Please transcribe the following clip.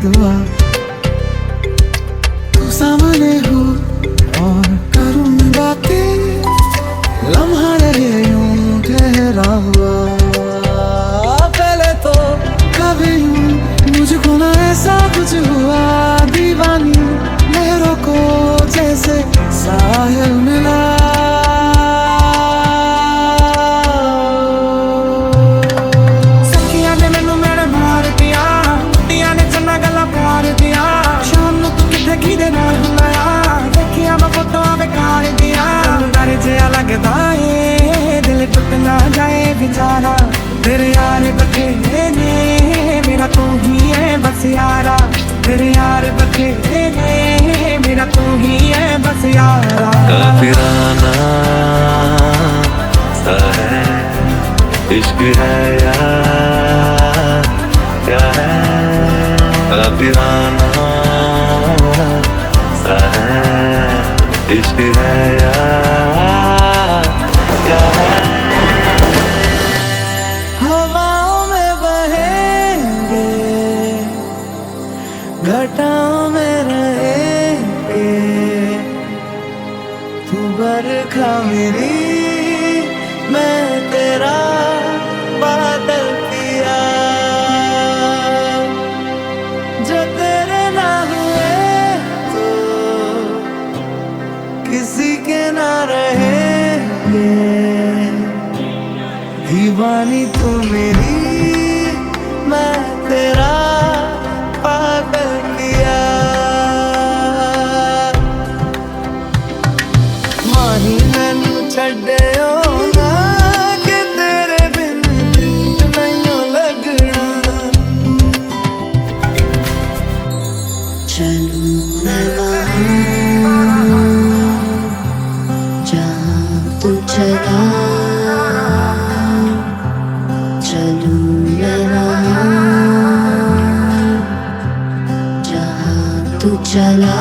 दुआ। तू सामने हो और करूं बातें, लम्हा रहे यूं ठहरा हुआ। पहले तो कभी यूं मुझको ना ऐसा कुछ हुआ, दीवानी लहरों को जैसे साहिल मिला। सखिया ने मैनू मेरे मार दिया, कुटिया ने चन्ना गला मार दिया। शाम नू तू किथे किदे नाल हुंदा, देखिया मैं फोटोआं बेकार दिया। डर जिहा लगदा ए दिल टुट ना जाए बेचारा, तेरे यार बथेरे ने मेरा तू ही है बस यारा। तेरे यार बथेरे ने मेरा तू ही है बस यारा। काफिराना सा है इश्क है यार, क्या है काफिराना सा है इश्क है यार, क्या है। हवाओं में बहेंगे, घटाओं में रहेंगे, तू बरखा मेरी मैं तेरा बादल पिया। जो तेरे ना हुए तो किसी के ना रहेंगे, दीवानी तू मेरी मैं तेरा पागल किया। माही मैनू छड्डियो ना कि तेरे बिन दिल नहीं लगना। चलूं मैं जहाँ तू चला, चलूं मैं जहाँ तू चला।